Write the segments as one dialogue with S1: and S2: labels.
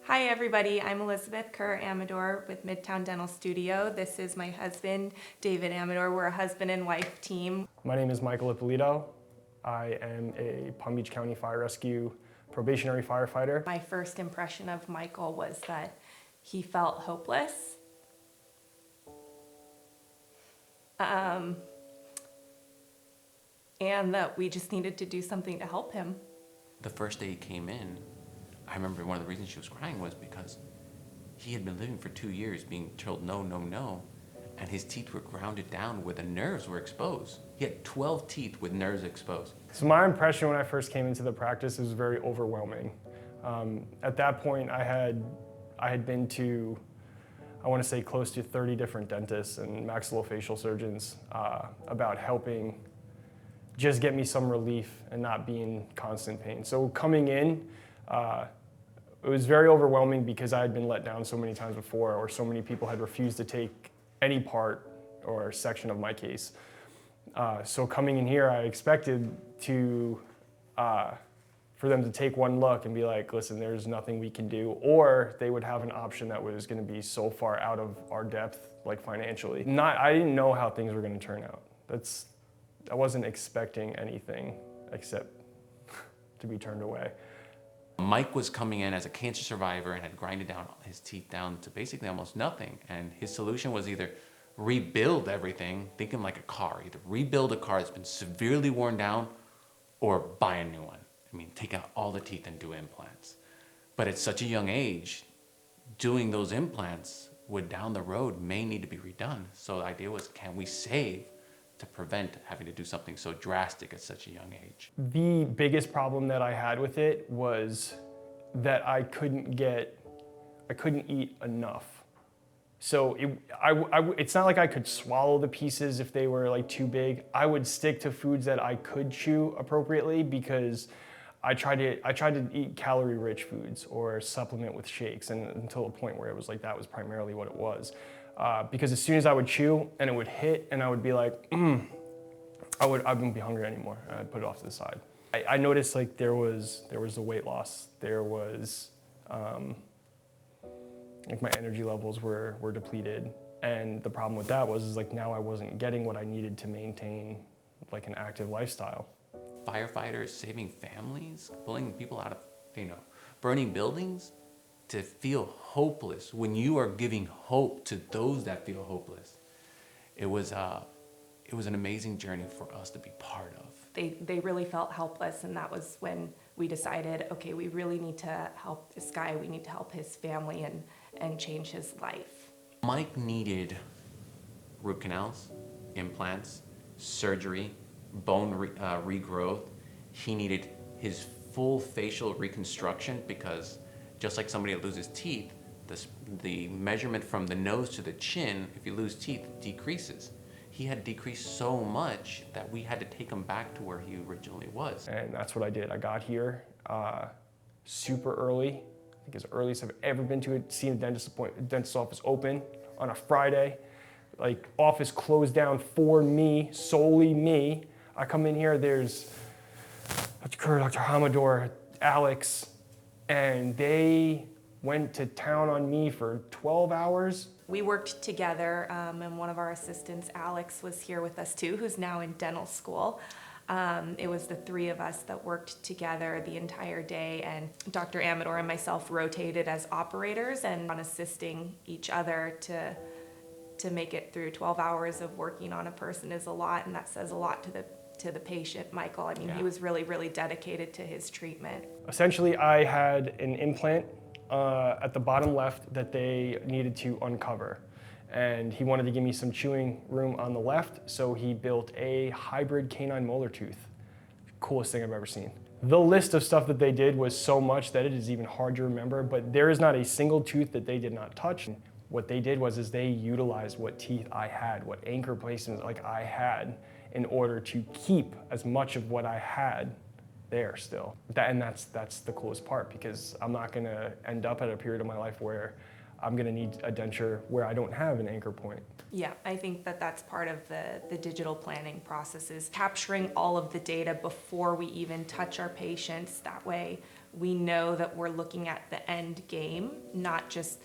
S1: Hi everybody, I'm Elizabeth Kerr-Amador with Midtown Dental Studio. This is my husband, David Amador. We're a husband and wife team.
S2: My name is Michael Ippolito. I am a Palm Beach County Fire Rescue probationary firefighter.
S1: My first impression of Michael was that he felt hopeless. And that we just needed to do something to help him.
S3: The first day he came in, I remember one of the reasons she was crying was because he had been living for 2 years being told no, no, no, and his teeth were grounded down where the nerves were exposed. He had 12 teeth with nerves exposed.
S2: So my impression when I first came into the practice was very overwhelming. At that point, I had been to, I want to say close to 30 different dentists and maxillofacial surgeons about helping just get me some relief and not be in constant pain. So coming in, it was very overwhelming because I had been let down so many times before, or so many people had refused to take any part or section of my case. So coming in here, I expected for them to take one look and be like, listen, there's nothing we can do, or they would have an option that was going to be so far out of our depth, like financially. I didn't know how things were going to turn out. I wasn't expecting anything except to be turned away.
S3: Mike was coming in as a cancer survivor and had grinded down his teeth down to basically almost nothing. And his solution was either rebuild everything, think him like a car, either rebuild a car that's been severely worn down or buy a new one. I mean, take out all the teeth and do implants. But at such a young age, doing those implants would down the road may need to be redone. So the idea was, can we save to prevent having to do something so drastic at such a young age?
S2: The biggest problem that I had with it was that I couldn't eat enough. So it's not like I could swallow the pieces if they were like too big. I would stick to foods that I could chew appropriately because I tried to eat calorie-rich foods or supplement with shakes, and until a point where it was like that was primarily what it was. Because as soon as I would chew and it would hit and I would be like, I wouldn't be hungry anymore. I'd put it off to the side. I noticed like there was the weight loss. There was, like my energy levels were depleted. And the problem with that was like now I wasn't getting what I needed to maintain like an active lifestyle.
S3: Firefighters saving families, pulling people out of, burning buildings. To feel hopeless, when you are giving hope to those that feel hopeless, it was an amazing journey for us to be part of.
S1: They really felt helpless, and that was when we decided, okay, we really need to help this guy. We need to help his family and change his life.
S3: Mike needed root canals, implants, surgery, bone regrowth. He needed his full facial reconstruction because just like somebody that loses teeth, the measurement from the nose to the chin, if you lose teeth, decreases. He had decreased so much that we had to take him back to where he originally was.
S2: And that's what I did. I got here super early. I think as early as I've ever been to seeing a dentist office open on a Friday. Like office closed down for me, solely me. I come in here, there's Dr. Kerr, Dr. Amador, Alex, and they went to town on me for 12 hours.
S1: We worked together, and one of our assistants, Alex, was here with us too, who's now in dental school. It was the three of us that worked together the entire day, and Dr. Amador and myself rotated as operators and on assisting each other to make it through. 12 hours of working on a person is a lot, and that says a lot to the patient, Michael. I mean,
S3: Yeah.
S1: He was really, really dedicated to his treatment.
S2: Essentially, I had an implant at the bottom left that they needed to uncover. And he wanted to give me some chewing room on the left, so he built a hybrid canine molar tooth. Coolest thing I've ever seen. The list of stuff that they did was so much that it is even hard to remember, but there is not a single tooth that they did not touch. What they did was they utilized what teeth I had, what anchor placements like I had, in order to keep as much of what I had there still. That's the coolest part, because I'm not gonna end up at a period of my life where I'm gonna need a denture where I don't have an anchor point.
S1: Yeah, I think that's part of the digital planning process, is capturing all of the data before we even touch our patients. That way we know that we're looking at the end game, not just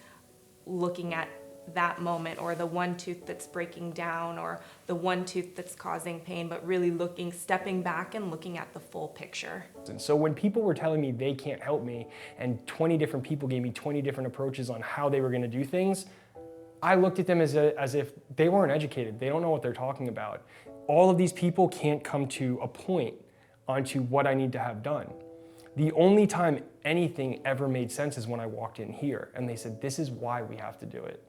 S1: looking at that moment or the one tooth that's breaking down or the one tooth that's causing pain, but really stepping back and looking at the full picture.
S2: And so when people were telling me they can't help me and 20 different people gave me 20 different approaches on how they were going to do things, I looked at them as if they weren't educated. They don't know what they're talking about. All of these people can't come to a point onto what I need to have done. The only time anything ever made sense is when I walked in here and they said, this is why we have to do it.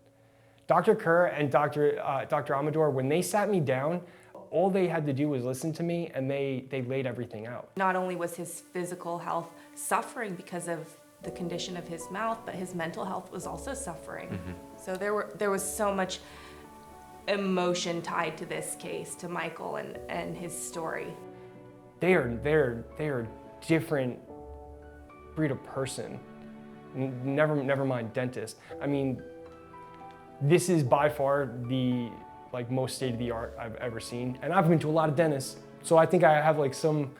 S2: Dr. Kerr and Dr. Amador, when they sat me down, all they had to do was listen to me and they laid everything out.
S1: Not only was his physical health suffering because of the condition of his mouth, but his mental health was also suffering. Mm-hmm. So there was so much emotion tied to this case, to Michael and his story.
S2: They are different breed of person. Never mind dentist. I mean, this is by far the most state-of-the-art I've ever seen. And I've been to a lot of dentists, so I think I have some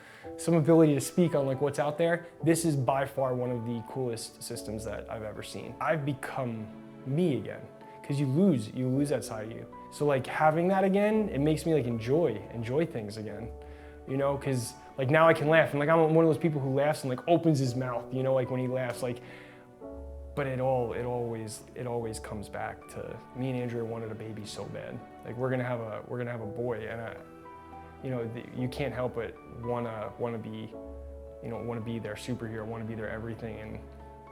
S2: ability to speak on what's out there. This is by far one of the coolest systems that I've ever seen. I've become me again, because you lose that side of you. So having that again, it makes me enjoy things again, you know, because now I can laugh. And I'm one of those people who laughs and opens his mouth, you know, when he laughs, but it always comes back to me and Andrea wanted a baby so bad. We're gonna have a boy, and you can't help but wanna be their superhero, wanna be their everything,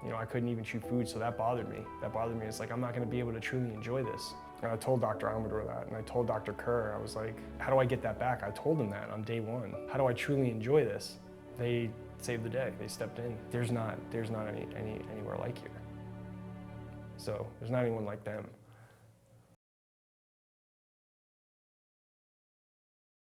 S2: and I couldn't even chew food, so that bothered me. It's I'm not gonna be able to truly enjoy this. And I told Dr. Amador that, and I told Dr. Kerr, I was like, how do I get that back? I told him that on day one. How do I truly enjoy this? They saved the day. They stepped in. There's not anywhere like here. So there's not anyone like them.